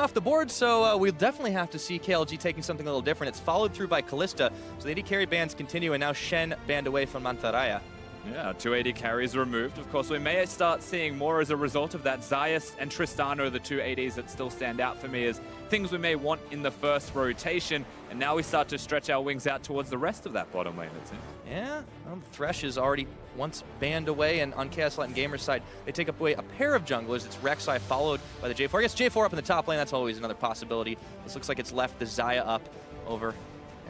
off the board, so we'll definitely have to see KLG taking something a little different. It's followed through by Callista, so the AD carry bans continue, and now Shen banned away from Mantarraya. Yeah, 2 AD carries removed. Of course, we may start seeing more as a result of that. Zayas and Tristana are the 2 ADs that still stand out for me as things we may want in the first rotation. And now we start to stretch our wings out towards the rest of that bottom lane, it seems. Yeah, well, Thresh is already once banned away, and on Chaos Light and Gamer's side, they take up away a pair of junglers. It's Rek'Sai followed by the J4. I guess J4 up in the top lane, that's always another possibility. This looks like it's left the Xayah up over,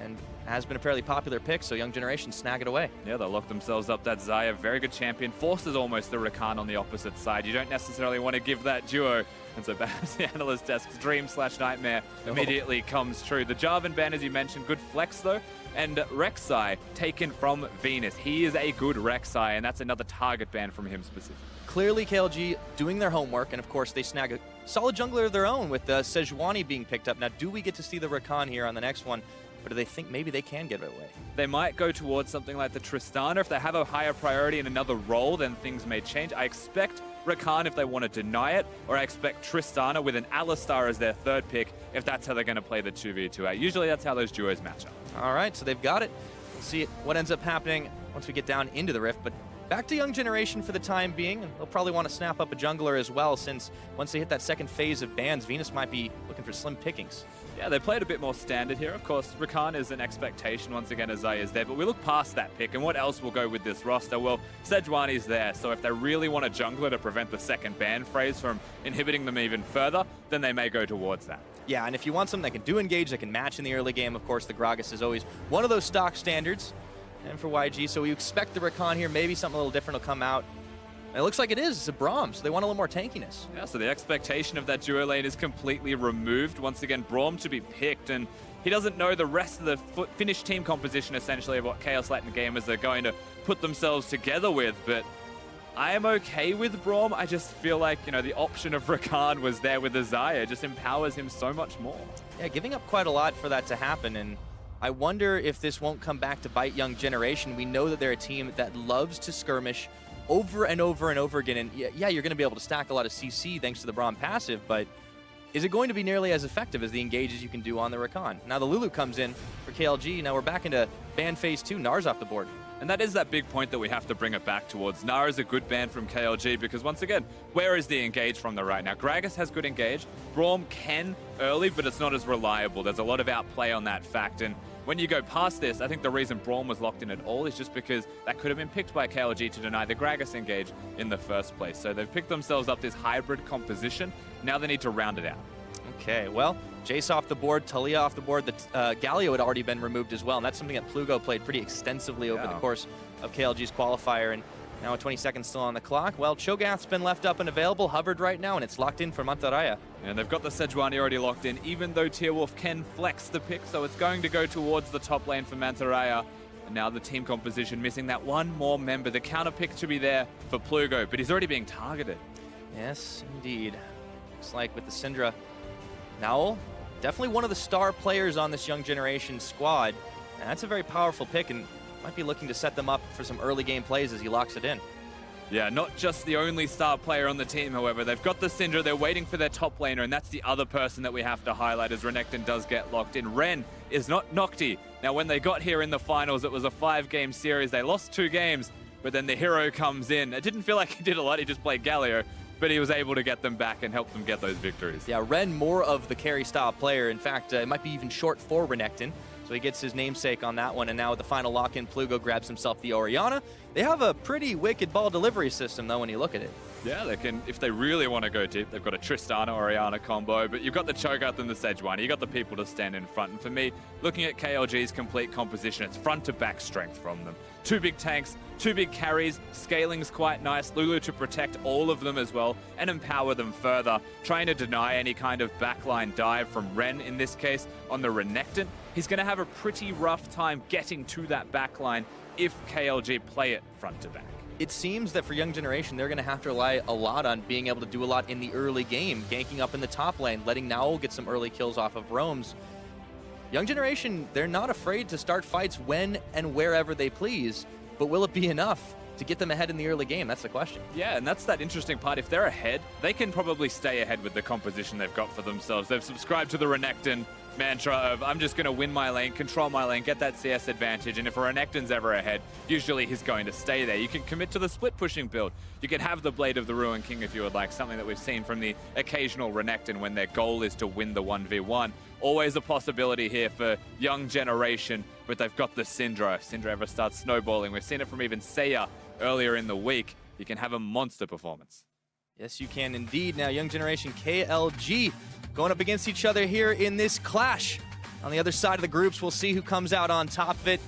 and has been a fairly popular pick, so Young Generation snag it away. Yeah, they'll lock themselves up. That Xayah, very good champion, forces almost the Rakan on the opposite side. You don't necessarily want to give that duo, and so perhaps the analyst desk's dream/nightmare immediately comes true. The Jarvan ban, as you mentioned, good flex though, and Rek'Sai taken from Venus. He is a good Rek'Sai, and that's another target ban from him specifically. Clearly KLG doing their homework, and of course they snag a solid jungler of their own with Sejuani being picked up. Now, do we get to see the Rakan here on the next one? Or do they think maybe they can get it away? They might go towards something like the Tristana. If they have a higher priority in another role, then things may change. I expect Rakan if they want to deny it, or I expect Tristana with an Alistar as their third pick if that's how they're going to play the 2v2. Usually that's how those duos match up. All right, so they've got it. We'll see what ends up happening once we get down into the Rift, but back to Young Generation for the time being, and they'll probably want to snap up a jungler as well, since once they hit that second phase of bans, Venus might be looking for slim pickings. Yeah, they played a bit more standard here. Of course, Rakan is an expectation once again as Xayah is there, but we look past that pick, and what else will go with this roster? Well, Sejuani's there, so if they really want a jungler to prevent the second ban phrase from inhibiting them even further, then they may go towards that. Yeah, and if you want something that can do engage, that can match in the early game, of course, the Gragas is always one of those stock standards. And for YG, so we expect the Rakan here, maybe something a little different will come out. And it looks like it is. It's a Braum, so they want a little more tankiness. Yeah, so the expectation of that duo lane is completely removed. Once again, Braum to be picked, and he doesn't know the rest of the finished team composition, essentially, of what Chaos Light and Gamers are going to put themselves together with. But I am okay with Braum. I just feel like, you know, the option of Rakan was there with the Xayah. It just empowers him so much more. Yeah, giving up quite a lot for that to happen, and I wonder if this won't come back to bite Young Generation. We know that they're a team that loves to skirmish over and over and over again, and yeah, you're going to be able to stack a lot of CC thanks to the Braum passive, but is it going to be nearly as effective as the engages you can do on the Rakan? Now the Lulu comes in for KLG. Now we're back into ban phase 2. Nar's off the board. And that is that big point that we have to bring it back towards. Nar is a good ban from KLG because, once again, where is the engage from the right now? Gragas has good engage. Braum can early, but it's not as reliable. There's a lot of outplay on that fact. And when you go past this, I think the reason Braum was locked in at all is just because that could have been picked by KLG to deny the Gragas engage in the first place. So they've picked themselves up this hybrid composition. Now they need to round it out. Okay, well, Jace off the board, Talia off the board. The Galio had already been removed as well, and that's something that Plugo played pretty extensively over the course of KLG's qualifier. And now 20 seconds still on the clock. Well, Cho'Gath's been left up and available, hovered right now, and it's locked in for Mantarraya. And they've got the Sejuani already locked in, even though Tearwolf can flex the pick, so it's going to go towards the top lane for Mantarraya. And now the team composition missing that one more member. The counter pick to be there for Plugo, but he's already being targeted. Yes, indeed. Looks like with the Syndra, Nowell, definitely one of the star players on this Young Generation squad, and that's a very powerful pick, and might be looking to set them up for some early game plays as he locks it in. Yeah, not just the only star player on the team, however. They've got the Syndra, they're waiting for their top laner, and that's the other person that we have to highlight as Renekton does get locked in. Ren is not Nocti. Now, when they got here in the finals, it was a 5-game series. They lost 2 games, but then the hero comes in. It didn't feel like he did a lot, he just played Galio, but he was able to get them back and help them get those victories. Yeah, Ren more of the carry style player. In fact, it might be even short for Renekton. So he gets his namesake on that one, and now with the final lock-in, Plugo grabs himself the Orianna. They have a pretty wicked ball delivery system, though, when you look at it. Yeah, they can, if they really want to go deep, they've got a Tristana-Orianna combo, but you've got the Cho'Gath and the Sejuani. You've got the people to stand in front. And for me, looking at KLG's complete composition, it's front-to-back strength from them. 2 big tanks, 2 big carries, scaling's quite nice. Lulu to protect all of them as well and empower them further, trying to deny any kind of backline dive from Ren in this case on the Renekton. He's going to have a pretty rough time getting to that backline if KLG play it front to back. It seems that for Young Generation, they're going to have to rely a lot on being able to do a lot in the early game, ganking up in the top lane, letting Nowell get some early kills off of roams. Young Generation, they're not afraid to start fights when and wherever they please, but will it be enough? to get them ahead in the early game? That's the question. Yeah, and that's that interesting part. If they're ahead, they can probably stay ahead with the composition they've got for themselves. They've subscribed to the Renekton mantra of, I'm just going to win my lane, control my lane, get that CS advantage, and if a Renekton's ever ahead, usually he's going to stay there. You can commit to the split pushing build. You can have the Blade of the Ruined King if you would like, something that we've seen from the occasional Renekton when their goal is to win the 1v1. Always a possibility here for young generation, but they've got the Syndra. If Syndra ever starts snowballing, we've seen it from even Seiya earlier in the week. You can have a monster performance. Yes, you can indeed. Now, young generation KLG going up against each other here in this clash. On the other side of the groups, we'll see who comes out on top of it.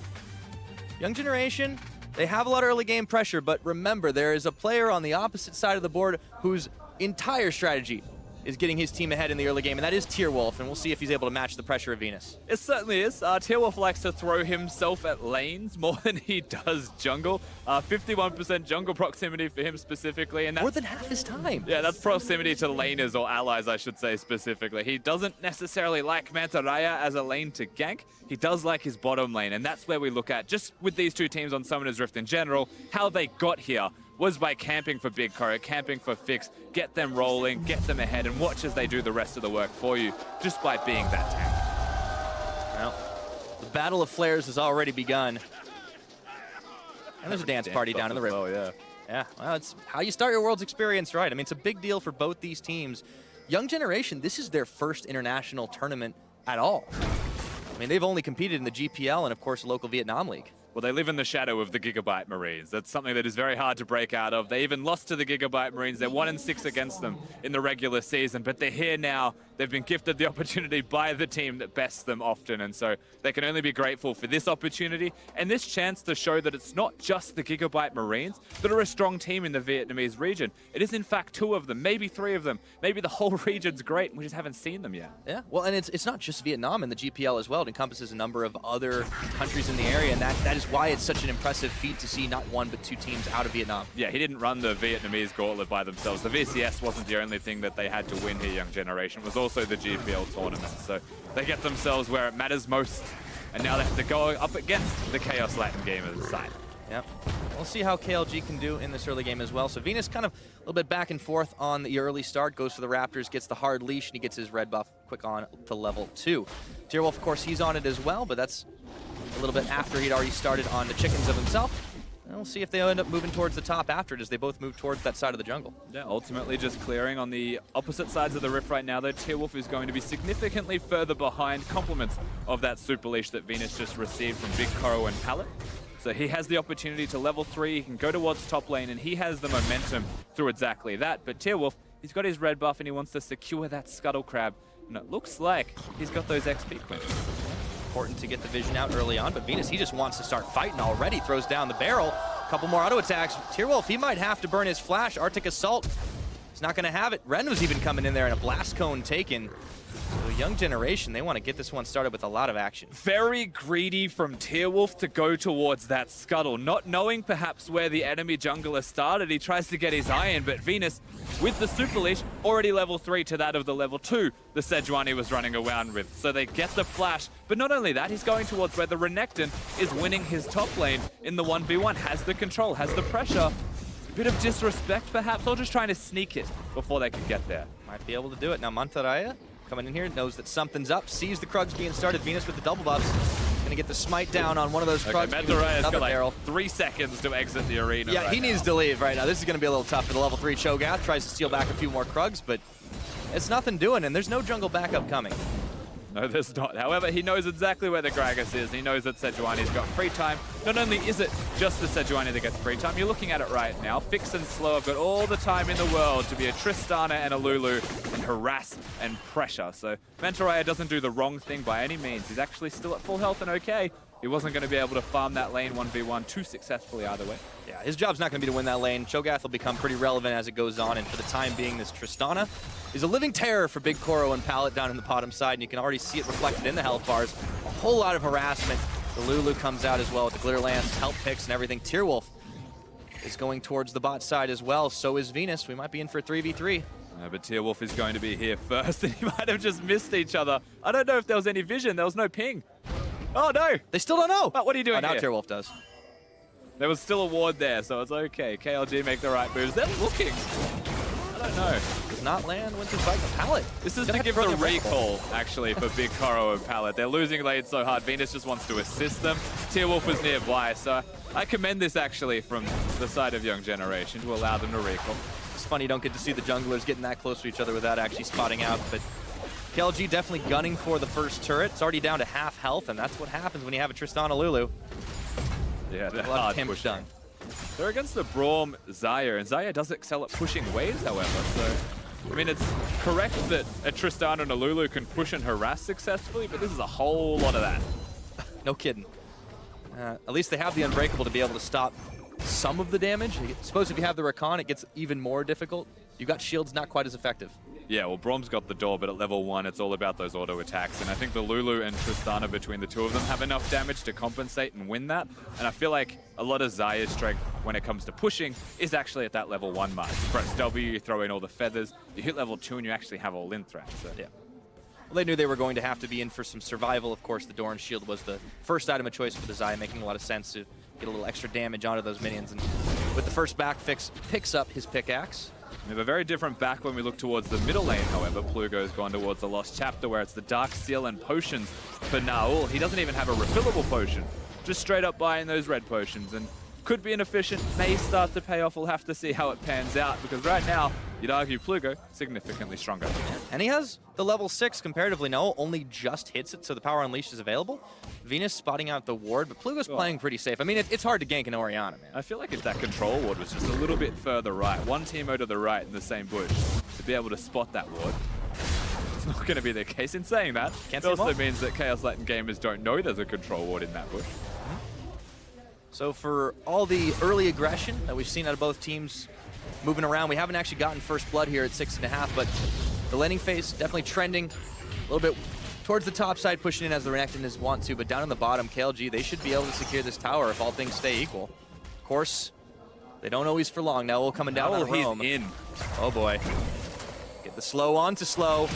Young generation, they have a lot of early game pressure, but remember, there is a player on the opposite side of the board whose entire strategy is getting his team ahead in the early game, and that is Tearwolf, and we'll see if he's able to match the pressure of Venus. It certainly is. Tearwolf likes to throw himself at lanes more than he does jungle. 51% jungle proximity for him specifically. And that's more than half his time. Yeah, that's proximity to laners or allies, I should say specifically. He doesn't necessarily like Manta Raya as a lane to gank. He does like his bottom lane, and that's where we look at, just with these two teams on Summoner's Rift in general, how they got here was by camping for Big Koro, camping for Fix, get them rolling, get them ahead, and watch as they do the rest of the work for you, just by being that tank. Well, the Battle of Flares has already begun. And there's a dance party down in the river. Oh, yeah. Yeah, well, it's how you start your Worlds experience, right? I mean, it's a big deal for both these teams. Young generation, this is their first international tournament at all. I mean, they've only competed in the GPL and, of course, the local Vietnam League. Well, they live in the shadow of the Gigabyte Marines. That's something that is very hard to break out of. They even lost to the Gigabyte Marines. They're 1-6 against them in the regular season, but they're here now. They've been gifted the opportunity by the team that bests them often, and so they can only be grateful for this opportunity and this chance to show that it's not just the Gigabyte Marines that are a strong team in the Vietnamese region. It is, in fact, 2 of them, maybe 3 of them. Maybe the whole region's great, and we just haven't seen them yet. Yeah, well, and it's not just Vietnam in the GPL as well. It encompasses a number of other countries in the area, and that is why it's such an impressive feat to see not 1 but 2 teams out of Vietnam. Yeah, he didn't run the Vietnamese gauntlet by themselves. The VCS wasn't the only thing that they had to win here, young generation. It was also the GPL tournament. So they get themselves where it matters most, and now they have to go up against the Chaos Latin Gamers side. Yep. We'll see how KLG can do in this early game as well. So Venus kind of a little bit back and forth on the early start, goes for the Raptors, gets the hard leash, and he gets his red buff quick on to level 2. Tearwolf, of course, he's on it as well, but that's a little bit after he'd already started on the chickens of himself. And we'll see if they end up moving towards the top after it, as they both move towards that side of the jungle. Yeah, ultimately just clearing on the opposite sides of the rift right now, though. Tearwolf is going to be significantly further behind, compliments of that super leash that Venus just received from Big Koro and Pallet. So he has the opportunity to level 3, he can go towards top lane, and he has the momentum through exactly that. But Tearwolf, he's got his red buff and he wants to secure that Scuttle Crab, and it looks like he's got those XP coins. Important to get the vision out early on, but Venus, he just wants to start fighting already. Throws down the barrel. A couple more auto attacks. Tearwolf, he might have to burn his flash. Arctic Assault, he's not going to have it. Ren was even coming in there and a blast cone taken. So young generation, they want to get this one started with a lot of action. Very greedy from Tearwolf to go towards that Scuttle. Not knowing perhaps where the enemy jungler started, he tries to get his eye in, but Venus, with the super leash, already level 3 to that of the level 2 the Sejuani was running around with. So they get the flash, but not only that, he's going towards where the Renekton is winning his top lane in the 1v1, has the control, has the pressure. Bit of disrespect perhaps, or just trying to sneak it before they could get there. Might be able to do it. Now Manta Raya coming in here, knows that something's up, sees the Krugs being started. Venus with the double buffs. Gonna get the smite down on one of those Krugs. Okay, Manta Raya's got like barrel. 3 seconds to exit the arena. Yeah, right he needs to leave right now. This is gonna be a little tough for the level 3 Cho'Gath. Tries to steal back a few more Krugs, but it's nothing doing, and there's no jungle backup coming. No, there's not. However, he knows exactly where the Gragas is. He knows that Sejuani's got free time. Not only is it just the Sejuani that gets free time, you're looking at it right now. Fix and Slow have got all the time in the world to be a Tristana and a Lulu and harass and pressure. So Manta Raya doesn't do the wrong thing by any means. He's actually still at full health and okay. He wasn't going to be able to farm that lane 1v1 too successfully either way. Yeah, his job's not going to be to win that lane. Cho'Gath will become pretty relevant as it goes on, and for the time being, this Tristana is a living terror for Big Koro and Pallet down in the bottom side, and you can already see it reflected in the health bars. A whole lot of harassment. The Lulu comes out as well with the Glitter Lance, health picks, and everything. Tearwolf is going towards the bot side as well. So is Venus. We might be in for a 3v3. But Tearwolf is going to be here first, and he might have just missed each other. I don't know if there was any vision. There was no ping. Oh, no. They still don't know. But what are you doing now here? Tearwolf does. There was still a ward there, so it's okay. KLG make the right moves. They're looking. I don't know. Does not land Winter's Bite. The pallet. This is to give the recall, actually, for Big Koro and Pallet. They're losing lane so hard. Venus just wants to assist them. Tearwolf was nearby, so I commend this, actually, from the side of Young Generation to allow them to recall. It's funny you don't get to see the junglers getting that close to each other without actually spotting out, but KLG definitely gunning for the first turret. It's already down to half health, and that's what happens when you have a Tristana Lulu. Yeah, they're a lot hard of damage pushing. done. They're against the Braum Xayah, and Xayah does excel at pushing waves, however, so... I mean, it's correct that a Tristana and a Lulu can push and harass successfully, but this is a whole lot of that. No kidding. At least they have the Unbreakable to be able to stop some of the damage. I suppose if you have the Rakan, it gets even more difficult. You've got shields not quite as effective. Yeah, well, Braum's got the door, but at level 1, it's all about those auto attacks. And I think the Lulu and Tristana, between the two of them, have enough damage to compensate and win that. And I feel like a lot of Xayah's strength when it comes to pushing is actually at that level 1 mark. You press W, you throw in all the feathers, you hit level 2, and you actually have all-in threat. So. Yeah. Well, they knew they were going to have to be in for some survival. Of course, the Doran Shield was the first item of choice for the Xayah, making a lot of sense to get a little extra damage onto those minions. And with the first back fix, picks up his pickaxe. We have a very different back when we look towards the middle lane, however. Plugo's gone towards the Lost Chapter, where it's the Dark Seal and potions for Naul. He doesn't even have a refillable potion, just straight up buying those red potions. And could be inefficient, may start to pay off. We'll have to see how it pans out, because right now, you'd argue Plugo significantly stronger. And he has the level 6 comparatively. Naul only just hits it, so the Power Unleashed is available. Venus spotting out the ward, but Plugo's playing pretty safe. I mean, it's hard to gank an Orianna, man. I feel like if that control ward was just a little bit further right, one teamo to the right in the same bush, to be able to spot that ward, it's not going to be the case. In saying that, it also means that Chaos Latin gamers don't know there's a control ward in that bush. So for all the early aggression that we've seen out of both teams moving around, we haven't actually gotten first blood here at 6.5, but the laning phase definitely trending a little bit towards the top side, pushing in as the Renekton want to, but down in the bottom, KLG, they should be able to secure this tower if all things stay equal. Of course, they don't always for long. Now we'll coming down on Rome. He's in. Oh boy. Get the slow on to slow.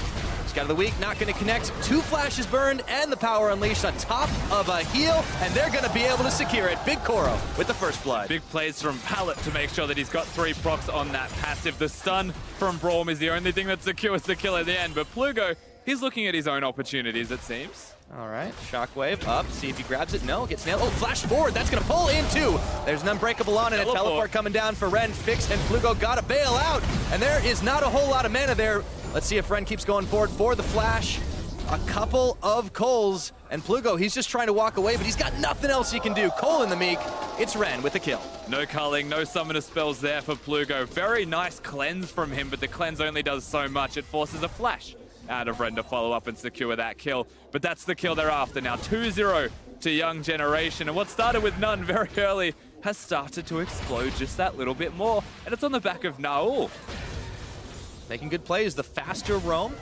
Scout of the week, not going to connect. 2 flashes burned and the Power Unleashed on top of a heal, and they're going to be able to secure it. Big Koro with the first blood. Big plays from Pallet to make sure that he's got 3 procs on that passive. The stun from Braum is the only thing that secures the kill at the end, but Plugo, he's looking at his own opportunities, it seems. All right, Shockwave up, see if he grabs it. No, gets nailed. Oh, flash forward, that's going to pull in too. There's an Unbreakable on and a teleport coming down for Ren. Fix and Plugo got to bail out, and there is not a whole lot of mana there. Let's see if Ren keeps going forward for the flash. A couple of Coles, and Plugo, he's just trying to walk away, but he's got nothing else he can do. Cole in the meek, it's Ren with the kill. No culling, no summoner spells there for Plugo. Very nice cleanse from him, but the cleanse only does so much. It forces a flash out of Ren to follow up and secure that kill. But that's the kill they're after now. 2-0 to Young Generation, and what started with none very early has started to explode just that little bit more, and it's on the back of Naul. Making good plays, the faster roam,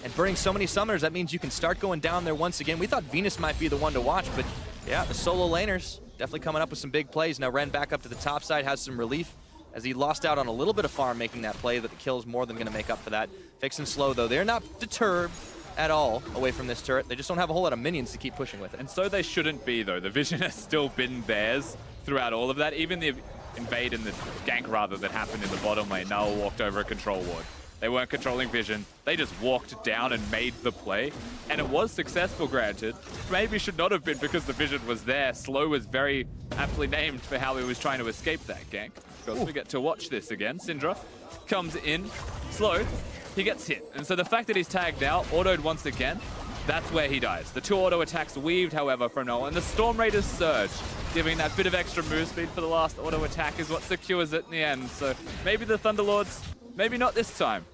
and burning so many summoners, that means you can start going down there once again. We thought Venus might be the one to watch, but yeah, the solo laners definitely coming up with some big plays. Now Ren back up to the top side, has some relief as he lost out on a little bit of farm making that play, but the kill is more than going to make up for that. Fix and slow, though, they're not deterred at all away from this turret. They just don't have a whole lot of minions to keep pushing with it. And so they shouldn't be, though. The vision has still been theirs throughout all of that. Even the invade and the gank, rather, that happened in the bottom lane, Null walked over a control ward. They weren't controlling vision. They just walked down and made the play. And it was successful, granted. Maybe should not have been because the vision was there. Slow was very aptly named for how he was trying to escape that gank. Because we get to watch this again. Syndra comes in. Slow. He gets hit. And so the fact that he's tagged now, autoed once again, that's where he dies. The 2 auto attacks weaved, however, from Noah. And the Storm Raiders surge, giving that bit of extra move speed for the last auto attack is what secures it in the end. So maybe the Thunderlords, maybe not this time.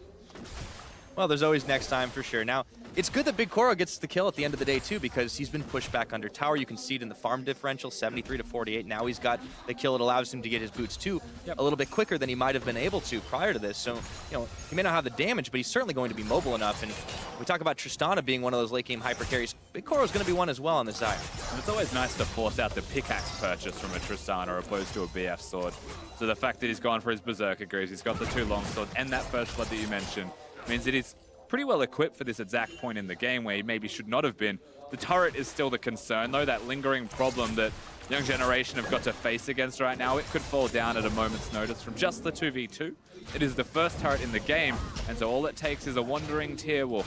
Well, there's always next time for sure. Now, it's good that Big Koro gets the kill at the end of the day, too, because he's been pushed back under tower. You can see it in the farm differential, 73 to 48. Now he's got the kill that allows him to get his boots, too, a little bit quicker than he might have been able to prior to this. So, you know, he may not have the damage, but he's certainly going to be mobile enough. And we talk about Tristana being one of those late game hyper carries. Big Koro's going to be one as well on this side. And it's always nice to force out the pickaxe purchase from a Tristana opposed to a BF sword. So the fact that he's gone for his Berserker Greaves, he's got the 2 longswords and that first blood that you mentioned, means that he's pretty well equipped for this exact point in the game where he maybe should not have been. The turret is still the concern, though, that lingering problem that Young Generation have got to face against right now. It could fall down at a moment's notice from just the 2v2. It is the first turret in the game, and so all it takes is a wandering Tearwolf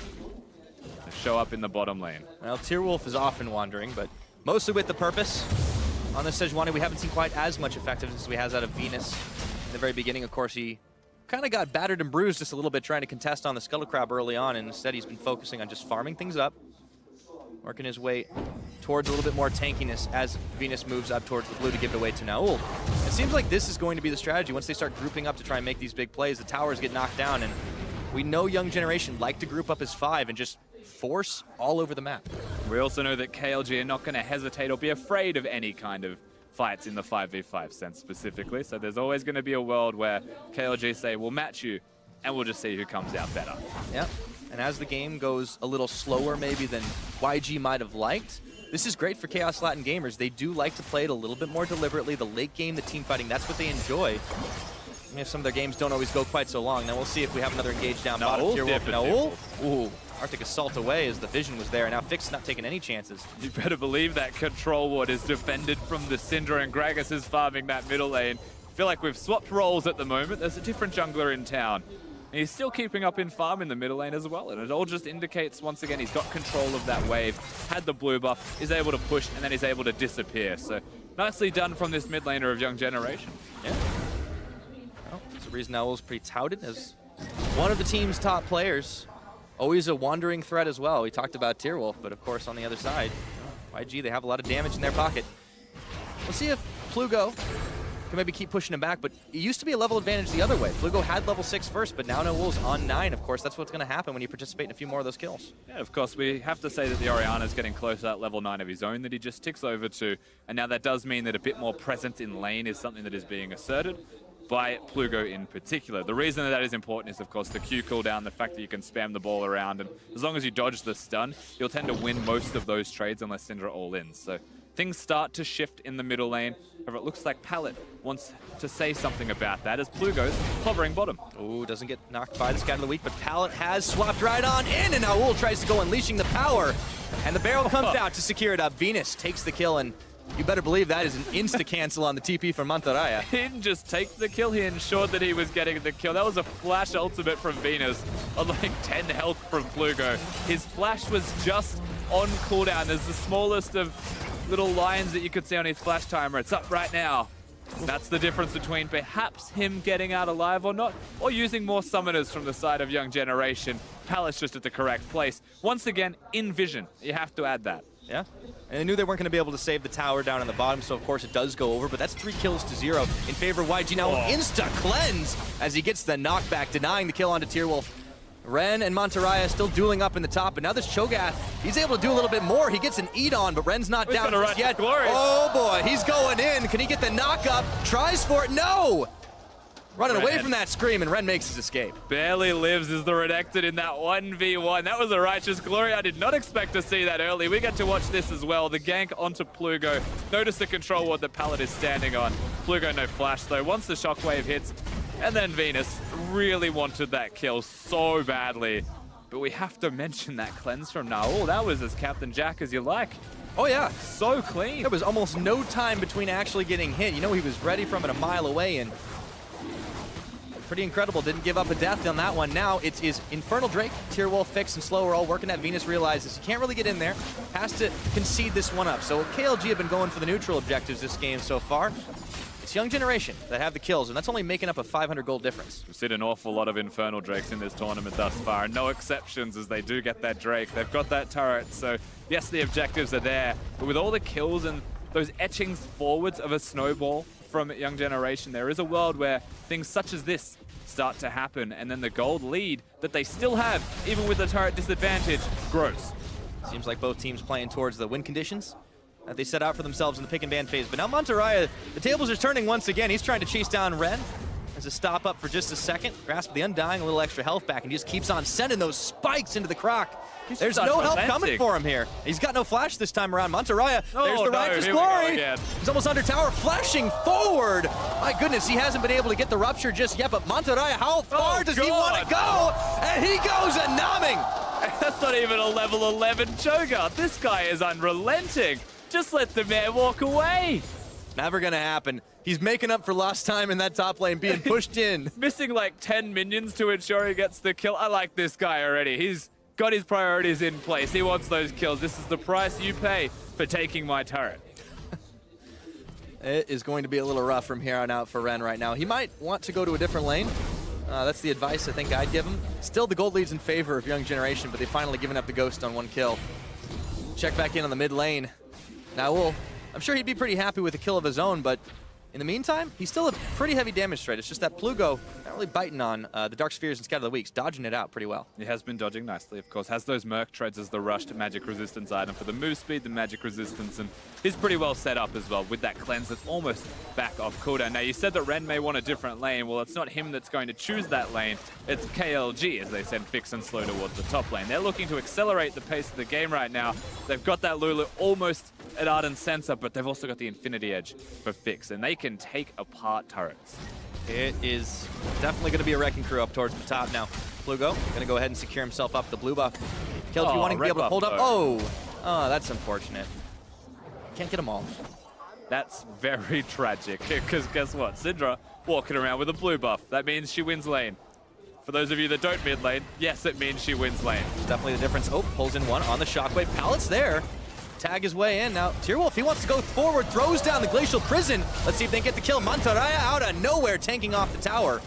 to show up in the bottom lane. Well, Tearwolf is often wandering, but mostly with the purpose. On this Sejuani, we haven't seen quite as much effectiveness as we has out of Venus. In the very beginning, of course, he kind of got battered and bruised just a little bit trying to contest on the Scuttle Crab early on, and instead he's been focusing on just farming things up, working his way towards a little bit more tankiness as Venus moves up towards the blue to give it away to Naul. It seems like this is going to be the strategy. Once they start grouping up to try and make these big plays, the towers get knocked down, and we know Young Generation like to group up as 5 and just force all over the map. We also know that KLG are not going to hesitate or be afraid of any kind of fights in the 5v5 sense specifically, so there's always going to be a world where KLG say, we'll match you, and we'll just see who comes out better. Yeah, and as the game goes a little slower maybe than YG might have liked, this is great for Chaos Latin gamers. They do like to play it a little bit more deliberately. The late game, the team fighting, that's what they enjoy. And if some of their games don't always go quite so long, then we'll see if we have another engage down bottom. Naul, ooh, Arctic Assault away as the vision was there, and now Fix not taking any chances. You better believe that control ward is defended from the Syndra, and Gragas is farming that middle lane. I feel like we've swapped roles at the moment. There's a different jungler in town. And he's still keeping up in farm in the middle lane as well, and it all just indicates, once again, he's got control of that wave, had the blue buff, is able to push, and then he's able to disappear. So nicely done from this mid laner of Young Generation. Yeah. Well, there's a reason Naul's pretty touted as one of the team's top players. Always a wandering threat as well. We talked about Tearwolf, but of course on the other side, YG, they have a lot of damage in their pocket. We'll see if Plugo can maybe keep pushing him back, but it used to be a level advantage the other way. Plugo had level 6 first, but now Naul's on 9, of course. That's what's going to happen when you participate in a few more of those kills. Yeah, of course, we have to say that the Orianna's getting close to that level 9 of his own that he just ticks over to, and now that does mean that a bit more presence in lane is something that is being asserted by Plugo in particular. The reason that is important is, of course, the Q cooldown, the fact that you can spam the ball around, and as long as you dodge the stun, you'll tend to win most of those trades unless Syndra all in. So things start to shift in the middle lane. However, it looks like Pallet wants to say something about that as Plugo's hovering bottom. Ooh, doesn't get knocked by the Scout of the Week, but Pallet has swapped right on in, and Naul tries to go unleashing the power, and the barrel comes out to secure it up. Venus takes the kill, and you better believe that is an insta-cancel on the TP from Mantarraya. He didn't just take the kill, he ensured that he was getting the kill. That was a flash ultimate from Venus on like 10 health from Plugo. His flash was just on cooldown. There's the smallest of little lines that you could see on his flash timer. It's up right now. That's the difference between perhaps him getting out alive or not, or using more summoners from the side of Young Generation. Pallet's just at the correct place. Once again, in vision. You have to add that. Yeah, and they knew they weren't going to be able to save the tower down on the bottom, so of course it does go over, but that's 3 kills to 0 in favor of YG. Now insta-cleanse as he gets the knockback, denying the kill onto Tearwolf. Ren and Mantarraya still dueling up in the top, but now this Cho'Gath, he's able to do a little bit more. He gets an eat on, but Ren's not down just yet. Oh boy, he's going in. Can he get the knock up? Tries for it, no! Running away from that scream, and Ren makes his escape. Barely lives as the Redacted in that 1v1. That was a righteous glory. I did not expect to see that early. We get to watch this as well. The gank onto Plugo. Notice the control ward that Pallet is standing on. Plugo no flash though. Once the shockwave hits, and then Venus really wanted that kill so badly. But we have to mention that cleanse from Naul. That was as Captain Jack as you like. Oh yeah. So clean. There was almost no time between actually getting hit. You know, he was ready from it a mile away, and pretty incredible. Didn't give up a death on that one. Now it is Infernal Drake, Tearwolf, Fix, and Slow are all working at. Venus realizes he can't really get in there. Has to concede this one up. So KLG have been going for the neutral objectives this game so far. It's Young Generation that have the kills, and that's only making up a 500 gold difference. We've seen an awful lot of Infernal Drakes in this tournament thus far, and no exceptions as they do get that Drake. They've got that turret, so yes, the objectives are there, but with all the kills and those etchings forwards of a snowball from Young Generation, there is a world where things such as this start to happen, and then the gold lead that they still have, even with the turret disadvantage, grows. Seems like both teams playing towards the win conditions that they set out for themselves in the pick and ban phase. But now Mantarraya, the tables are turning once again. He's trying to chase down Ren. As a stop up for just a second, grasp the Undying, a little extra health back, and he just keeps on sending those spikes into the Croc. There's no help coming for him here. He's got no flash this time around. Mantarraya, there's the righteous here we go glory. again. He's almost under tower, flashing forward. My goodness, he hasn't been able to get the rupture just yet, but Mantaraya, how far does he want to go? And he goes a numbing. That's not even a level 11 Cho'Gath. This guy is unrelenting. Just let the man walk away. Never gonna happen. He's making up for lost time in that top lane, being pushed in. Missing like 10 minions to ensure he gets the kill. I like this guy already. He's got his priorities in place. He wants those kills. This is the price you pay for taking my turret. It is going to be a little rough from here on out for Ren right now. He might want to go to a different lane. That's the advice I think I'd give him. Still, the gold lead's in favor of Young Generation, but they've finally given up the ghost on 1 kill. Check back in on the mid lane. Now, I'm sure he'd be pretty happy with a kill of his own, but in the meantime, he's still a pretty heavy damage threat. It's just that Plugo not really biting on the Dark Spheres and Scatter the Weaks, dodging it out pretty well. He has been dodging nicely, of course. Has those Merc Treads as the rushed magic resistance item for the move speed, the magic resistance, and he's pretty well set up as well with that cleanse that's almost back off cooldown. Now, you said that Ren may want a different lane. Well, it's not him that's going to choose that lane. It's KLG as they send Fix and Slow towards the top lane. They're looking to accelerate the pace of the game right now. They've got that Lulu almost at Ardent Sensor, but they've also got the Infinity Edge for Fix, and they can take apart turrets. It is definitely going to be a wrecking crew up towards the top now. Plugo going to go ahead and secure himself up the blue buff. KLG wanting to be able to hold up. Oh, that's unfortunate. Can't get them all. That's very tragic, because guess what? Syndra walking around with a blue buff. That means she wins lane. For those of you that don't mid lane, yes, it means she wins lane. It's definitely the difference. Oh, pulls in one on the shockwave. Pallet's there. Tag his way in. Now, Tierwolf, he wants to go forward, throws down the Glacial Prison. Let's see if they can get the kill. Mantaraya out of nowhere, tanking off the tower.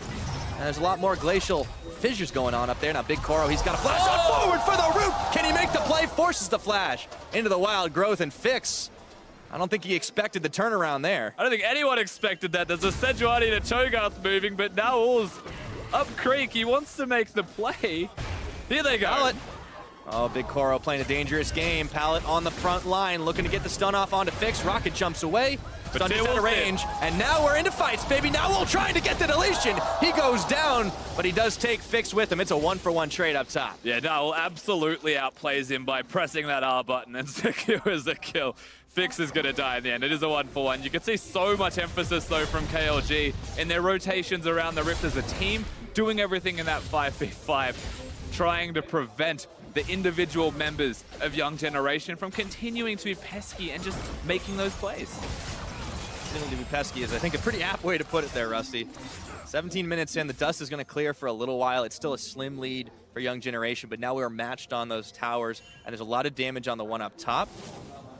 And there's a lot more Glacial fissures going on up there. Now, Big Koro, he's got a flash on forward for the root. Can he make the play? Forces the flash into the wild growth and Fix. I don't think he expected the turnaround there. I don't think anyone expected that. There's a Sejuani to Cho'Gath moving, but now all's up creek. He wants to make the play. Here they go. Pallet. Oh, Big Koro playing a dangerous game. Pallet on the front line, looking to get the stun off onto Fix. Rocket jumps away. Stun is out of range. And now we're into fights, baby. Now we'll trying to get the deletion. He goes down, but he does take Fix with him. It's a 1-for-1 trade up top. Yeah, Nowell absolutely outplays him by pressing that R button and secures the kill. Fix is going to die in the end. It is a 1-for-1. You can see so much emphasis, though, from KLG in their rotations around the Rift as a team, doing everything in that 5v5, trying to prevent the individual members of Young Generation from continuing to be pesky and just making those plays. Continuing to be pesky is, I think, a pretty apt way to put it there, Rusty. 17 minutes in, the dust is going to clear for a little while. It's still a slim lead for Young Generation, but now we're matched on those towers, and there's a lot of damage on the one up top.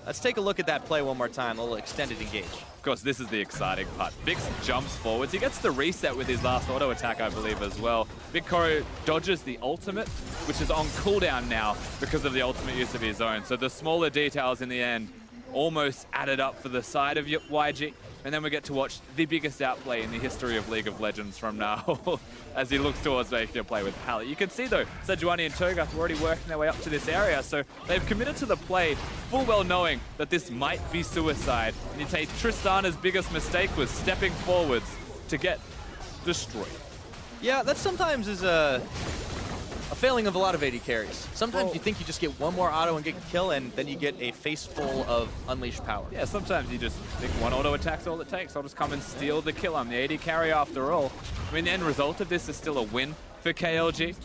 Let's take a look at that play one more time, a little extended engage. Of course, this is the exciting part. Fix jumps forwards. He gets the reset with his last auto attack, I believe, as well. Big Koro dodges the ultimate, which is on cooldown now because of the ultimate use of his own. So the smaller details in the end almost added up for the side of YG. And then we get to watch the biggest outplay in the history of League of Legends from now as he looks towards making a play with Pallet. You can see, though, Sejuani and Cho'Gath are already working their way up to this area, so they've committed to the play, full well knowing that this might be suicide. And you take Tristana's biggest mistake was stepping forwards to get destroyed. Yeah, that sometimes is a failing of a lot of AD carries. Sometimes you think you just get one more auto and get a kill, and then you get a face full of unleashed power. Yeah, sometimes you just think one auto attack's all it takes. I'll just come and steal the kill. I'm the AD carry after all. I mean, the end result of this is still a win for KLG.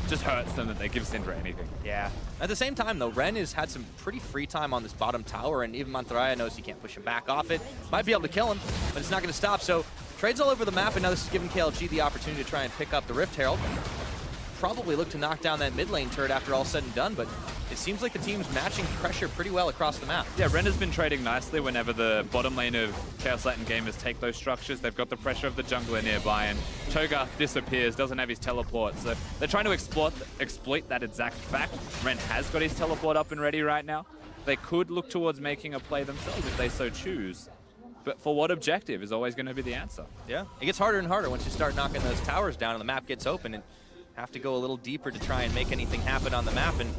Just hurts them that they give Syndra anything. Yeah. At the same time, though, Ren has had some pretty free time on this bottom tower, and even Mantaraya knows he can't push him back off it. Might be able to kill him, but it's not going to stop. So trades all over the map, and now this is giving KLG the opportunity to try and pick up the Rift Herald. Probably look to knock down that mid lane turret after all said and done, but it seems like the team's matching pressure pretty well across the map. Yeah, Ren has been trading nicely whenever the bottom lane of Chaos Latin gamers take those structures. They've got the pressure of the jungler nearby, and Cho'Gath disappears, doesn't have his teleport. So they're trying to exploit that exact fact. Ren has got his teleport up and ready right now. They could look towards making a play themselves if they so choose. But for what objective is always going to be the answer. Yeah, it gets harder and harder once you start knocking those towers down and the map gets open, and have to go a little deeper to try and make anything happen on the map. And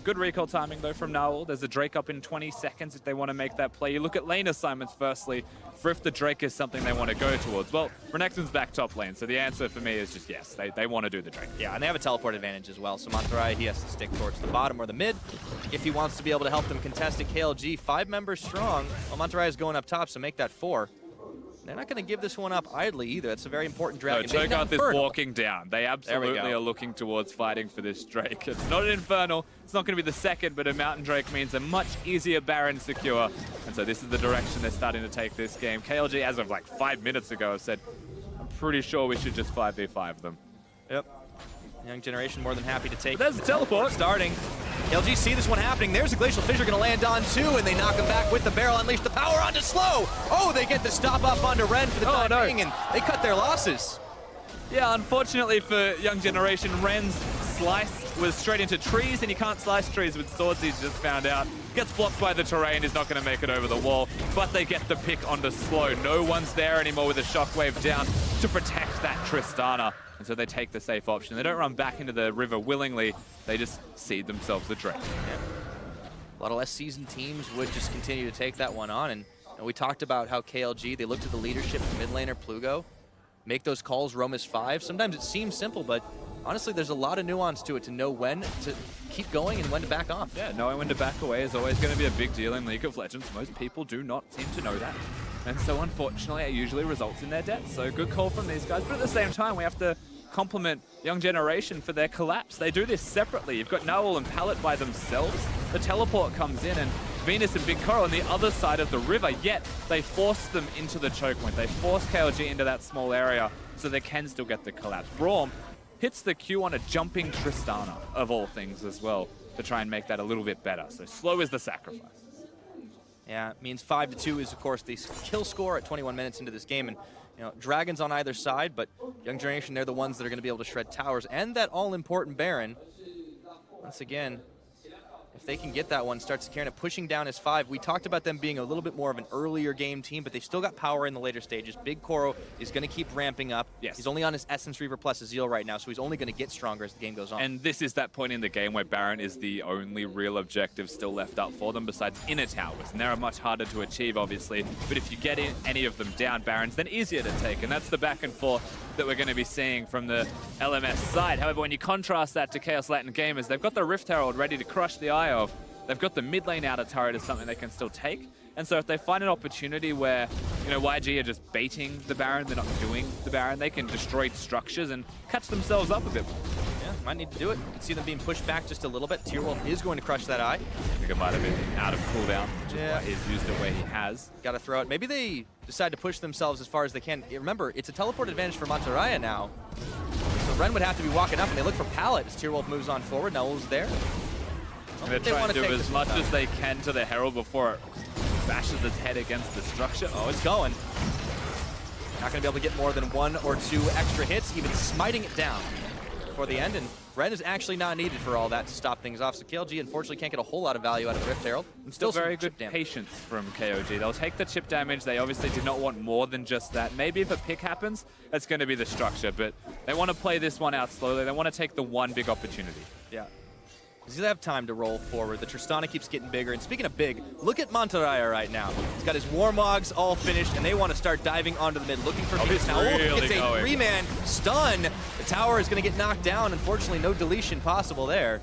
Good recall timing, though, from Naul. There's a Drake up in 20 seconds if they want to make that play. You look at lane assignments, firstly, for if the Drake is something they want to go towards. Well, Renekton's back top lane, so the answer for me is just yes, they want to do the Drake. Yeah, and they have a teleport advantage as well, so Monterrey, he has to stick towards the bottom or the mid if he wants to be able to help them contest at KLG. 5 members strong. Well, Monterrey is going up top, so make that 4. They're not going to give this one up idly either. That's a very important dragon. No, Cho'Gath is walking down. They absolutely are looking towards fighting for this Drake. It's not an Infernal. It's not going to be the second, but a Mountain Drake means a much easier Baron secure. And so this is the direction they're starting to take this game. KLG, as of like 5 minutes ago, have said, I'm pretty sure we should just 5v5 them. Yep. Young Generation more than happy to take. But there's a teleport. Starting. KLG see this one happening. There's a Glacial Fissure going to land on 2, and they knock him back with the barrel. Unleash the power onto Slow. Oh, they get the stop up onto Ren for the time being, and they cut their losses. Yeah, unfortunately for Young Generation, Ren's slice was straight into trees, and you can't slice trees with swords, he's just found out. Gets blocked by the terrain, is not going to make it over the wall, but they get the pick onto Slow. No one's there anymore with a shockwave down to protect that Tristana. And so they take the safe option. They don't run back into the river willingly. They just seed themselves the Drake. Yeah. A lot of less seasoned teams would just continue to take that one on. And we talked about how KLG, they looked at the leadership of mid laner Plugo, make those calls, roam as 5. Sometimes it seems simple, but honestly, there's a lot of nuance to it to know when to keep going and when to back off. Yeah, knowing when to back away is always going to be a big deal in League of Legends. Most people do not seem to know that. And so unfortunately, it usually results in their death. So good call from these guys. But at the same time, we have to compliment Young Generation for their collapse. They do this separately. You've got Naul and Pallet by themselves. The teleport comes in, and Venus and Big Coral on the other side of the river, yet they force them into the choke point. They force KLG into that small area so they can still get the collapse. Braum hits the Q on a jumping Tristana, of all things, as well, to try and make that a little bit better. So Slow is the sacrifice. Yeah, it means 5-2 is, of course, the kill score at 21 minutes into this game. And dragons on either side, but Young Generation, they're the ones that are going to be able to shred towers and that all-important Baron. Once again, if they can get that one, start securing it, pushing down as 5. We talked about them being a little bit more of an earlier game team, but they've still got power in the later stages. Big Koro is going to keep ramping up. Yes. He's only on his Essence Reaver plus Azeel right now, so he's only going to get stronger as the game goes on. And this is that point in the game where Baron is the only real objective still left up for them besides inner towers. And they're much harder to achieve, obviously. But if you get any of them down, Baron's then easier to take. And that's the back and forth that we're going to be seeing from the LMS side. However, when you contrast that to Chaos Latin Gamers, they've got the Rift Herald ready to crush the Eye of. They've got the mid lane outer turret as something they can still take. And so if they find an opportunity where, YG are just baiting the Baron, they're not doing the Baron, they can destroy structures and catch themselves up a bit more. Yeah, might need to do it. You can see them being pushed back just a little bit. Tierwolf is going to crush that Eye. I think it might have been out of cooldown, which is why he's used it where he has. Got to throw it. Maybe they decide to push themselves as far as they can. Remember, it's a teleport advantage for Monterrey now. So Ren would have to be walking up, and they look for Pallet as Tierwolf moves on forward. Naul's there. They're trying to do as much as they can to the Herald before it bashes its head against the structure. Oh, it's going. Not going to be able to get more than 1 or 2 extra hits, even smiting it down before the end. And Ren is actually not needed for all that to stop things off. So KLG unfortunately can't get a whole lot of value out of Rift Herald. And still very good patience from KOG. They'll take the chip damage. They obviously did not want more than just that. Maybe if a pick happens, it's going to be the structure. But they want to play this one out slowly. They want to take the one big opportunity. Yeah. He's going to have time to roll forward. The Tristana keeps getting bigger. And speaking of big, look at Monterrey right now. He's got his Warmogs all finished, and they want to start diving onto the mid, looking for Venus. Now, it's a 3-man stun. The tower is going to get knocked down. Unfortunately, no deletion possible there.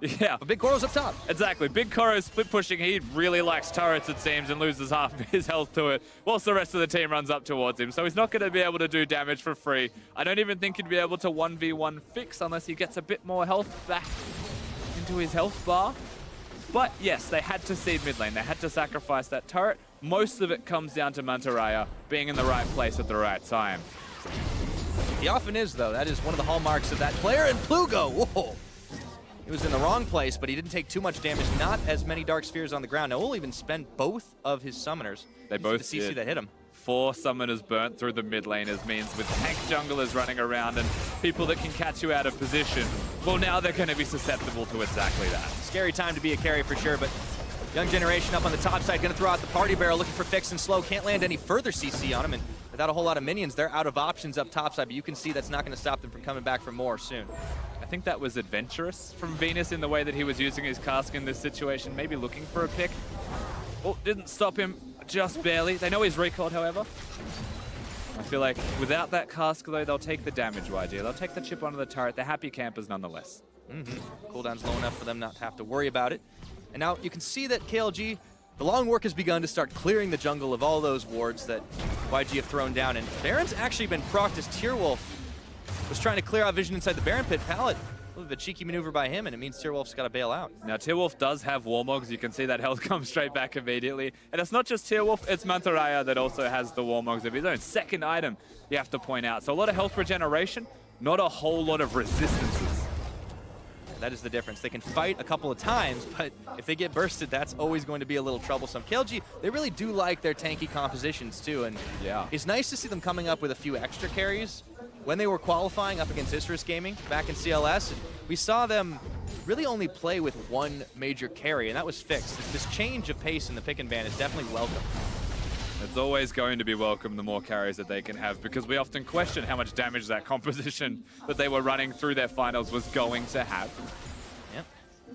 Yeah. But Big Koro's up top. Exactly. Big Koro's split pushing. He really likes turrets, it seems, and loses half his health to it, whilst the rest of the team runs up towards him. So he's not going to be able to do damage for free. I don't even think he'd be able to 1v1 fix unless he gets a bit more health back into his health bar. But yes, they had to seed mid lane. They had to sacrifice that turret. Most of it comes down to Mantaraya being in the right place at the right time. He often is, though. That is one of the hallmarks of that player. And Plugo, whoa! He was in the wrong place, but he didn't take too much damage. Not as many Dark Spheres on the ground. Now, we'll even spend both of his summoners. They both the CC that hit him. 4 summoners burnt through the mid laners means with tank junglers running around and people that can catch you out of position, well, now they're going to be susceptible to exactly that. Scary time to be a carry for sure, but Young Generation up on the top side, going to throw out the party barrel, looking for Fix and Slow. Can't land any further CC on him, and without a whole lot of minions, they're out of options up top side, but you can see that's not going to stop them from coming back for more soon. I think that was adventurous from Venus in the way that he was using his cask in this situation, maybe looking for a pick. Oh, didn't stop him, just barely. They know he's recalled, however. I feel like without that cask, though, they'll take the damage, YG. They'll take the chip onto the turret. They're happy campers nonetheless. Cooldown's low enough for them not to have to worry about it. And now you can see that KLG, the long work has begun to start clearing the jungle of all those wards that YG have thrown down. And Baron's actually been procced as Tearwolf was trying to clear out vision inside the Baron pit. Pallet, a little bit of a cheeky maneuver by him, and it means Tearwolf's got to bail out. Now, Tearwolf does have Warmogs. You can see that health come straight back immediately. And it's not just Tearwolf, it's Mantaraya that also has the Warmogs of his own. Second item, you have to point out. So a lot of health regeneration, not a whole lot of resistances. That is the difference. They can fight a couple of times, but if they get bursted, that's always going to be a little troublesome. KLG, they really do like their tanky compositions too, and yeah, it's nice to see them coming up with a few extra carries. When they were qualifying up against Isurus Gaming back in CLS, we saw them really only play with one major carry, and that was fixed. This change of pace in the pick and ban is definitely welcome. It's always going to be welcome the more carries that they can have, because we often question how much damage that composition that they were running through their finals was going to have. Yep.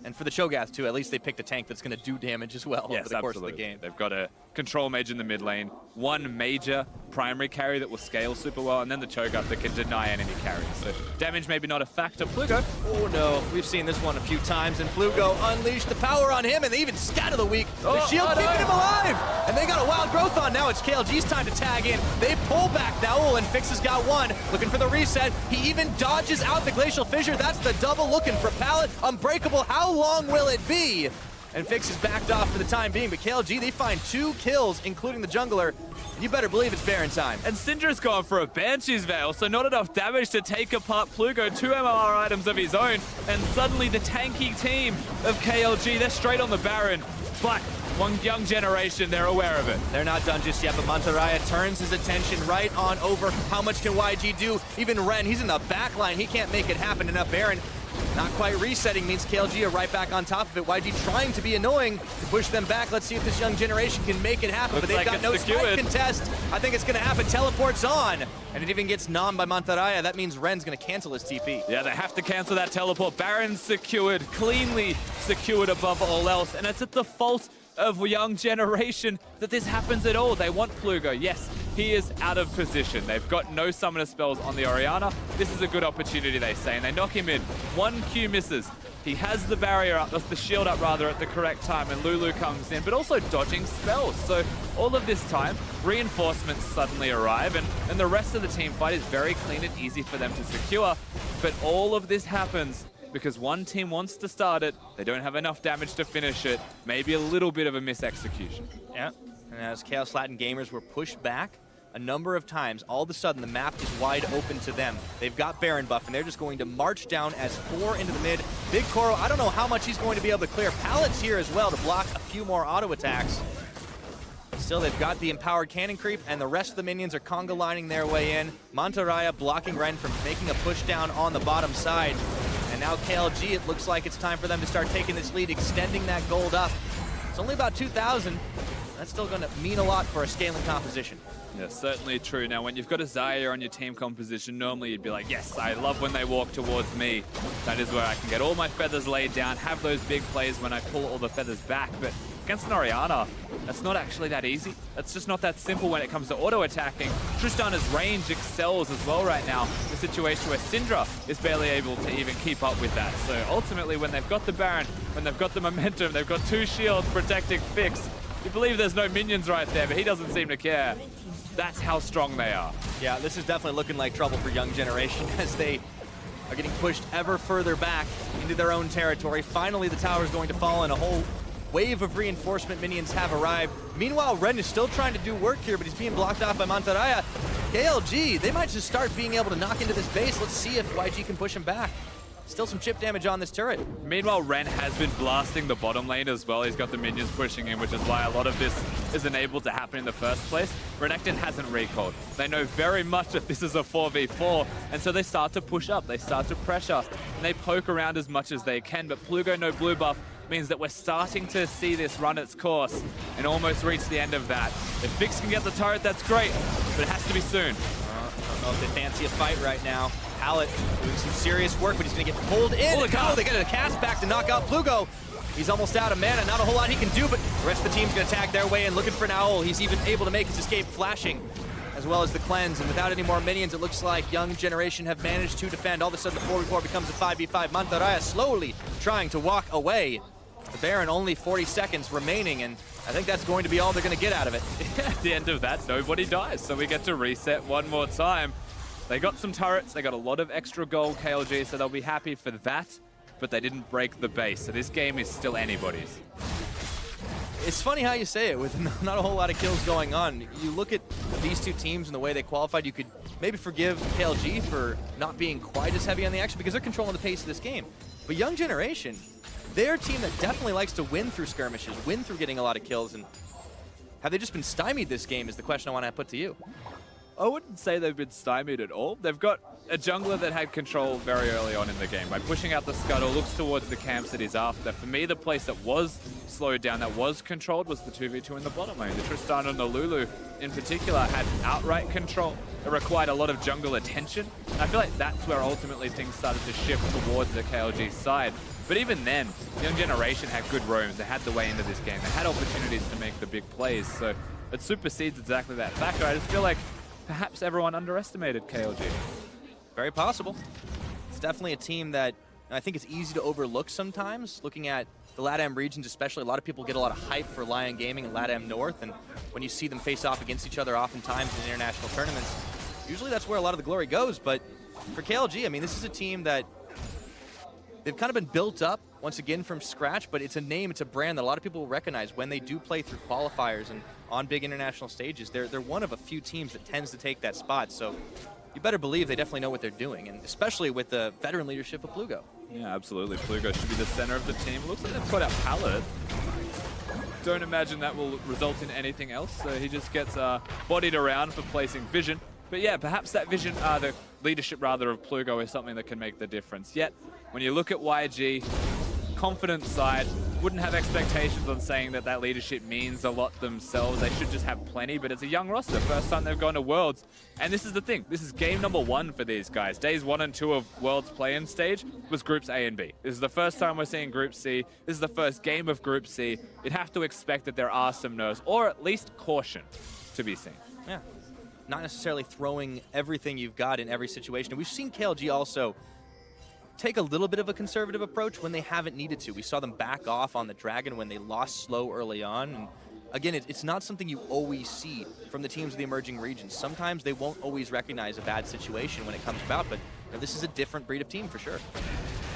And for the Cho'Gath too, at least they picked a tank that's going to do damage as well over the course of the game. They've got a control mage in the mid lane, one major primary carry that will scale super well, and then the Cho'Gath that can deny enemy carries. So damage maybe not a factor. Plugo. Oh no, we've seen this one a few times, and Plugo unleashed the power on him, and they even scatter the weak. The shield keeping him alive, and they got a wild growth on. Now it's KLG's time to tag in. They pull back now, and Fix has got one, looking for the reset. He even dodges out the Glacial Fissure. That's the double looking for Pallet. Unbreakable, how long will it be? And Fix is backed off for the time being, but KLG, they find 2 kills, including the jungler. You better believe it's Baron time. And Syndra's gone for a Banshee's Veil, so not enough damage to take apart Plugo. 2 MMR items of his own, and suddenly the tanky team of KLG, they're straight on the Baron. But one young generation, they're aware of it. They're not done just yet, but Mantaraya turns his attention right on over. How much can YG do? Even Ren, he's in the back line. He can't make it happen. Enough Baron. Not quite resetting means KLG are right back on top of it. YG trying to be annoying to push them back. Let's see if this young generation can make it happen. Looks but they've like got no spike contest. I think it's going to happen. Teleports on. And it even gets nommed by Mantaraya. That means Ren's going to cancel his TP. Yeah, they have to cancel that teleport. Baron's secured, cleanly secured above all else. And it's at the fault of a young generation that this happens at all. They want Plugo. Yes, he is out of position. They've got no summoner spells on the Orianna. This is a good opportunity, they say, and they knock him in. 1 Q misses. He has the barrier up, the shield up rather, at the correct time, and Lulu comes in, but also dodging spells. So all of this time, reinforcements suddenly arrive, and the rest of the team fight is very clean and easy for them to secure. But all of this happens because one team wants to start it, they don't have enough damage to finish it, maybe a little bit of a misexecution. Yeah, and as Chaos Latin gamers were pushed back a number of times, all of a sudden the map is wide open to them. They've got Baron buff, and they're just going to march down as 4 into the mid. Big Koro, I don't know how much he's going to be able to clear. Pallet's here as well to block a few more auto attacks. Still, they've got the empowered cannon creep, and the rest of the minions are conga lining their way in. Mantaraya blocking Ren from making a push down on the bottom side. And now KLG, it looks like it's time for them to start taking this lead, extending that gold up. It's only about 2,000. That's still going to mean a lot for a scaling composition. Yeah, certainly true. Now, when you've got a Xayah on your team composition, normally you'd be like, yes, I love when they walk towards me. That is where I can get all my feathers laid down, have those big plays when I pull all the feathers back. But against an Orianna, that's not actually that easy. That's just not that simple when it comes to auto-attacking. Tristana's range excels as well right now. The situation where Syndra is barely able to even keep up with that. So ultimately, when they've got the Baron, when they've got the momentum, they've got 2 shields protecting Fix. You believe there's no minions right there, but he doesn't seem to care. That's how strong they are. Yeah, this is definitely looking like trouble for young generation as they are getting pushed ever further back into their own territory. Finally, the tower is going to fall, and a whole wave of reinforcement minions have arrived. Meanwhile, Ren is still trying to do work here, but he's being blocked off by Mantaraya. KLG, they might just start being able to knock into this base. Let's see if YG can push him back. Still some chip damage on this turret. Meanwhile, Ren has been blasting the bottom lane as well. He's got the minions pushing in, which is why a lot of this isn't able to happen in the first place. Renekton hasn't recalled. They know very much that this is a 4v4, and so they start to push up. They start to pressure, and they poke around as much as they can, but Plugo no blue buff means that we're starting to see this run its course and almost reach the end of that. If Vix can get the turret, that's great, but it has to be soon. I don't know if they fancy a fight right now. Pallet doing some serious work, but he's going to get pulled in. Oh, they get a cast back to knock out Plugo. He's almost out of mana. Not a whole lot he can do, but the rest of the team's going to attack their way and looking for an owl. He's even able to make his escape flashing, as well as the cleanse. And without any more minions, it looks like Young Generation have managed to defend. All of a sudden, the 4v4 becomes a 5v5. Mantarraya slowly trying to walk away. The Baron only 40 seconds remaining, and I think that's going to be all they're going to get out of it. At the end of that, nobody dies, so we get to reset one more time. They got some turrets, they got a lot of extra gold, KLG, so they'll be happy for that, but they didn't break the base, so this game is still anybody's. It's funny how you say it, with not a whole lot of kills going on. You look at these two teams and the way they qualified, you could maybe forgive KLG for not being quite as heavy on the action because they're controlling the pace of this game. But Young Generation, they're a team that definitely likes to win through skirmishes, win through getting a lot of kills, and have they just been stymied this game is the question I want to put to you. I wouldn't say they've been stymied at all. They've got a jungler that had control very early on in the game. By pushing out the scuttle, looks towards the camps that he's after. For me, the place that was slowed down, that was controlled, was the 2v2 in the bottom lane. The Tristana and the Lulu, in particular, had outright control. It required a lot of jungle attention. And I feel like that's where ultimately things started to shift towards the KLG side. But even then, Young Generation had good roams. They had the way into this game. They had opportunities to make the big plays. So it supersedes exactly that factor. I just feel like perhaps everyone underestimated KLG. Very possible. It's definitely a team that I think it's easy to overlook sometimes. Looking at the LATAM regions especially, a lot of people get a lot of hype for Lion Gaming and LATAM North, and when you see them face off against each other oftentimes in international tournaments, usually that's where a lot of the glory goes. But for KLG, I mean, this is a team that they've kind of been built up once again from scratch, but it's a name, it's a brand that a lot of people will recognize when they do play through qualifiers and on big international stages. They're one of a few teams that tends to take that spot, so you better believe they definitely know what they're doing, and especially with the veteran leadership of Plugo. Yeah, absolutely. Plugo should be the center of the team. Looks like they've put out Pallet. Don't imagine that will result in anything else, so he just gets bodied around for placing vision. But yeah, perhaps that vision, the leadership rather of Plugo is something that can make the difference. Yet, when you look at YG, confident side, wouldn't have expectations on saying that that leadership means a lot themselves. They should just have plenty, but it's a young roster. First time they've gone to Worlds. And this is the thing. This is game number 1 for these guys. Days 1 and 2 of Worlds play-in stage was Groups A and B. This is the first time we're seeing Group C. This is the first game of Group C. You'd have to expect that there are some nerves, or at least caution, to be seen. Yeah. Not necessarily throwing everything you've got in every situation. And we've seen KLG also take a little bit of a conservative approach when they haven't needed to. We saw them back off on the Dragon when they lost slow early on. And again, it's not something you always see from the teams of the emerging regions. Sometimes they won't always recognize a bad situation when it comes about, but you know, this is a different breed of team for sure.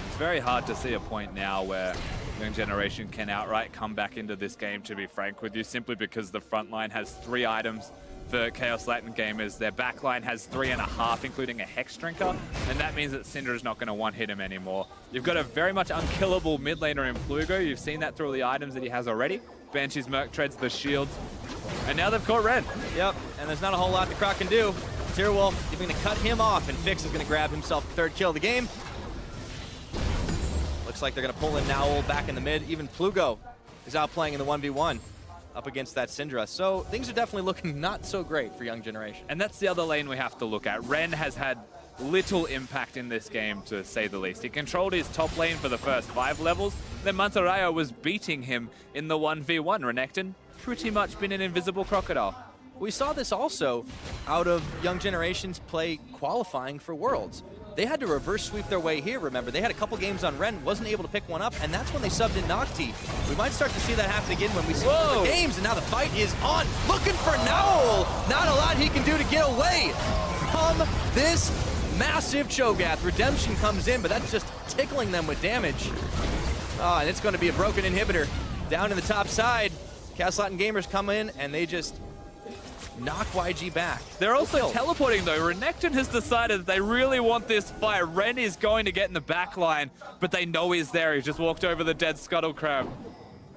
It's very hard to see a point now where Young Generation can outright come back into this game, to be frank with you, simply because the front line has 3 items. For Chaos Latin Gamers, their backline has 3.5, including a Hex Drinker, and that means that Syndra is not going to one-hit him anymore. You've got a very much unkillable mid laner in Plugo. You've seen that through all the items that he has already. Banshee's Merc treads the shields, and now they've caught Ren. Yep, and there's not a whole lot the Croc can do. Tyrwolf is going to cut him off, and Fix is going to grab himself the 3rd kill of the game. Looks like they're going to pull in Nowell back in the mid. Even Plugo is out playing in the 1v1. Up against that Syndra. So things are definitely looking not so great for Young Generation. And that's the other lane we have to look at. Ren has had little impact in this game, to say the least. He controlled his top lane for the first 5 levels, then Mantarraya was beating him in the 1v1. Renekton pretty much been an invisible crocodile. We saw this also out of Young Generation's play qualifying for Worlds. They had to reverse sweep their way here, remember. They had a couple games on Ren, wasn't able to pick one up, and that's when they subbed in Nocti. We might start to see that happen again when we see the games, and now the fight is on. Looking for Nowell! Not a lot he can do to get away from this massive Cho'Gath. Redemption comes in, but that's just tickling them with damage. And it's going to be a broken inhibitor. Down in the top side, Chaos Latin Gamers come in, and they just knock YG back. They're also teleporting though. Renekton has decided that they really want this fight. Ren is going to get in the back line, but they know he's there. He just walked over the dead Scuttle Crab.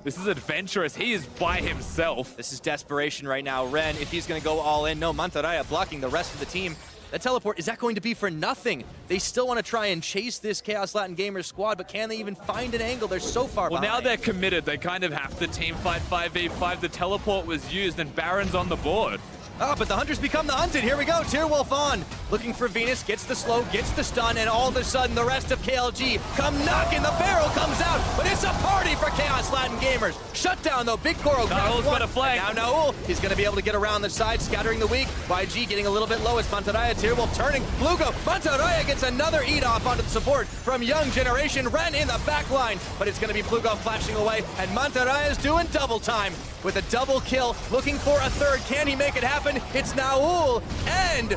This is adventurous. He is by himself. This is desperation right now. Ren, if he's going to go all in, no, Mantarraya blocking the rest of the team. That teleport, is that going to be for nothing? They still want to try and chase this Chaos Latin Gamers squad, but can they even find an angle? They're so far behind. Well, now they're committed. They kind of have to team fight 5v5. The teleport was used, and Baron's on the board. Oh, but the hunters become the hunted. Here we go. Tearwolf on. Looking for Venus. Gets the slow, gets the stun, and all of a sudden the rest of KLG come knocking. The barrel comes out, but it's a party for Chaos Latin Gamers. Shut down though. Big Koro. Naul's got a flag. Now Naul, he's going to be able to get around the side, scattering the weak. YG getting a little bit low as Mantaraya. Tearwolf turning. Plugo. Mantaraya gets another eat off onto the support from Young Generation. Ren in the back line, but it's going to be Plugo flashing away, and Mantaraya is doing double time with a double kill, looking for a third. Can he make it happen? It's Naul and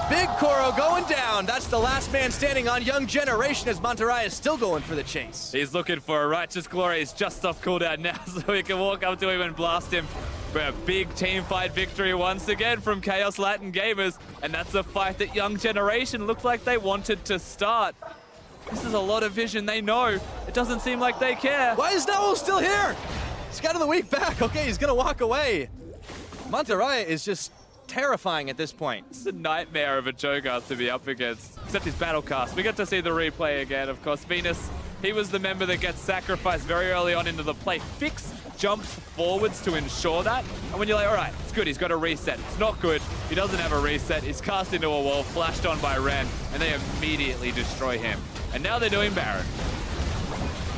Big Koro going down. That's the last man standing on Young Generation as Mantaraya is still going for the chase. He's looking for a righteous glory. He's just off cooldown now, so he can walk up to him and blast him. For a big team fight victory once again from Chaos Latin Gamers, and that's a fight that Young Generation looked like they wanted to start. This is a lot of vision. They know. It doesn't seem like they care. Why is Naul still here? Scatter the weak back. Okay, he's gonna walk away. Mantaraya is just terrifying at this point. It's a nightmare of a Cho'Gath to be up against, except his battle cast. We get to see the replay again, of course. Venus, he was the member that gets sacrificed very early on into the play. Fix jumps forwards to ensure that, and when you're like, all right, it's good, he's got a reset. It's not good, he doesn't have a reset. He's cast into a wall, flashed on by Ren, and they immediately destroy him. And now they're doing Baron.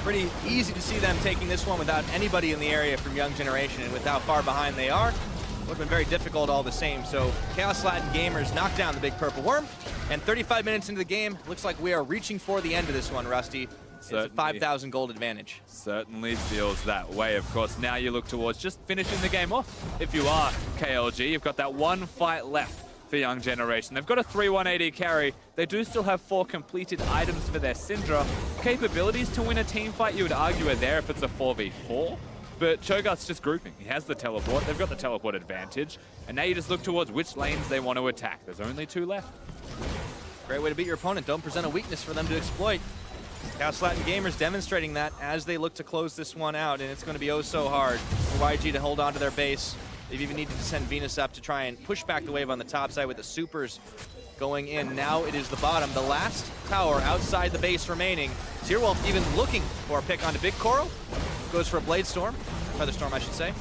Pretty easy to see them taking this one without anybody in the area from Young Generation, and with how far behind they are, would have been very difficult all the same. So Chaos Latin Gamers knock down the big purple worm, and 35 minutes into the game, looks like we are reaching for the end of this one, Rusty. It's a 5,000 gold advantage. Certainly feels that way, of course. Now you look towards just finishing the game off. If you are KLG, you've got that one fight left for Young Generation. They've got a 3-1 AD carry. They do still have 4 completed items for their Syndra. Capabilities to win a team fight, you would argue, are there if it's a 4v4. But Cho'Gath's just grouping. He has the teleport. They've got the teleport advantage. And now you just look towards which lanes they want to attack. There's only 2 left. Great way to beat your opponent. Don't present a weakness for them to exploit. Chaos Latin Gamers demonstrating that as they look to close this one out, and it's going to be oh so hard for YG to hold on to their base. They've even needed to send Venus up to try and push back the wave on the top side with the supers going in. Now it is the bottom. The last tower outside the base remaining. Tearwolf even looking for a pick onto Big Koro. Goes for a Blade Storm. Feather Storm, I should say.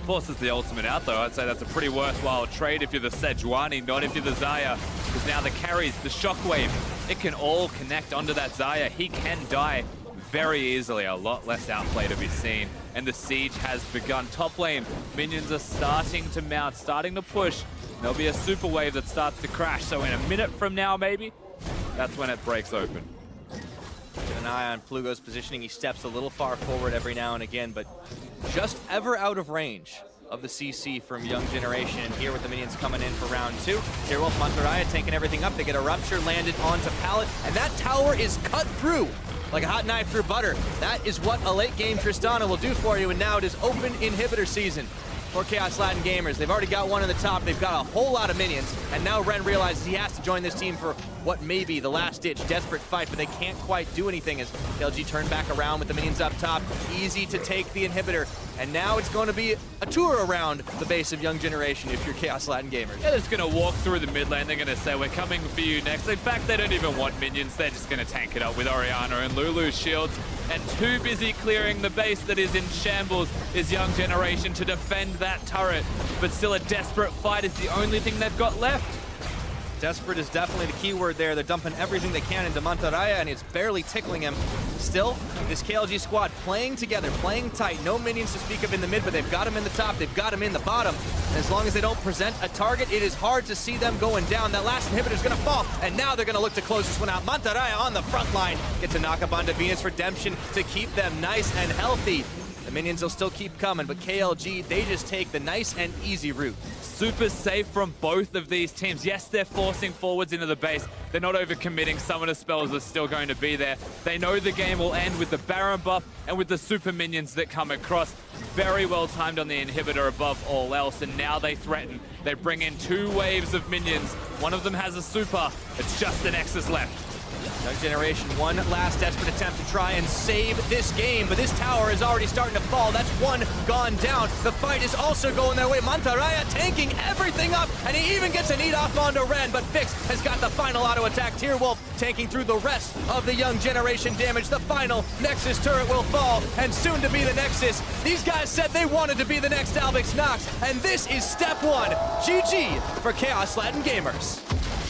Forces the ultimate out, though. I'd say that's a pretty worthwhile trade if you're the Sejuani, not if you're the Xayah. Because now the carries, the shockwave, it can all connect onto that Xayah. He can die very easily. A lot less outplay to be seen. And the siege has begun. Top lane, minions are starting to mount, starting to push. There'll be a super wave that starts to crash. So in a minute from now, maybe, that's when it breaks open. Keep an eye on Plugo's positioning. He steps a little far forward every now and again, but just ever out of range of the CC from Young Generation. And here with the minions coming in for round 2. Tearwolf, Mantaraya taking everything up. They get a Rupture landed onto Pallet, and that tower is cut through like a hot knife through butter. That is what a late game Tristana will do for you, and now it is open inhibitor season for Chaos Latin Gamers. They've already got one in the top. They've got a whole lot of minions, and now Ren realizes he has to join this team for what may be the last-ditch desperate fight, but they can't quite do anything as KLG turn back around with the minions up top. Easy to take the inhibitor, and now it's going to be a tour around the base of Young Generation if you're Chaos Latin Gamers. They're just going to walk through the mid lane. They're going to say, we're coming for you next. In fact, they don't even want minions. They're just going to tank it up with Orianna and Lulu's shields. And too busy clearing the base that is in shambles is Young Generation to defend that turret. But still a desperate fight is the only thing they've got left. Desperate is definitely the key word there. They're dumping everything they can into Mantaraya, and it's barely tickling him. Still, this KLG squad playing together, playing tight. No minions to speak of in the mid, but they've got him in the top, they've got him in the bottom. And as long as they don't present a target, it is hard to see them going down. That last inhibitor is going to fall, and now they're going to look to close this one out. Mantaraya on the front line gets a knock up onto Venus Redemption to keep them nice and healthy. The minions will still keep coming, but KLG, they just take the nice and easy route. Super safe from both of these teams. Yes, they're forcing forwards into the base. They're not overcommitting. Summoner spells are still going to be there. They know the game will end with the Baron buff and with the super minions that come across. Very well timed on the inhibitor above all else, and now they threaten. They bring in 2 waves of minions. One of them has a super. It's just the Nexus left. Young Generation, one last desperate attempt to try and save this game, but this tower is already starting to fall. That's one gone down. The fight is also going their way. Mantarraya tanking everything up, and he even gets a need off onto Ren, but Fix has got the final auto attack. Tierwolf tanking through the rest of the Young Generation damage. The final Nexus turret will fall, and soon to be the Nexus. These guys said they wanted to be the next Albix Nox, and this is step one. GG for Chaos Latin Gamers.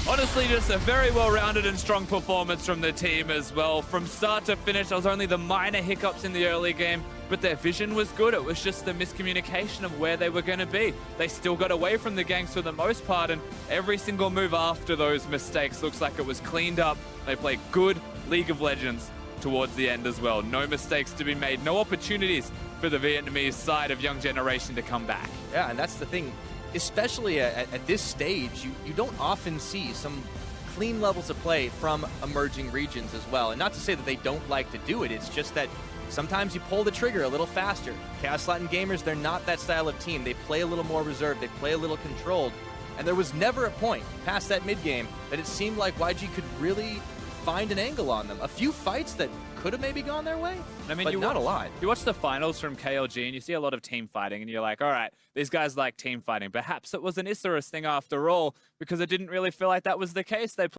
Honestly, just a very well-rounded and strong performance from the team as well. From start to finish, there was only the minor hiccups in the early game, but their vision was good. It was just the miscommunication of where they were going to be. They still got away from the gangs for the most part, and every single move after those mistakes looks like it was cleaned up. They played good League of Legends towards the end as well. No mistakes to be made, no opportunities for the Vietnamese side of Young Generation to come back. Yeah, and that's the thing. Especially at this stage, you don't often see some clean levels of play from emerging regions as well. And not to say that they don't like to do it, it's just that sometimes you pull the trigger a little faster. Chaos Latin Gamers, they're not that style of team. They play a little more reserved, they play a little controlled. And there was never a point past that mid-game that it seemed like YG could really find an angle on them. A few fights that could have maybe gone their way, but not a lot. You watch the finals from KLG and you see a lot of team fighting and you're like, all right, these guys like team fighting. Perhaps it was an Isserus thing after all, because it didn't really feel like that was the case. They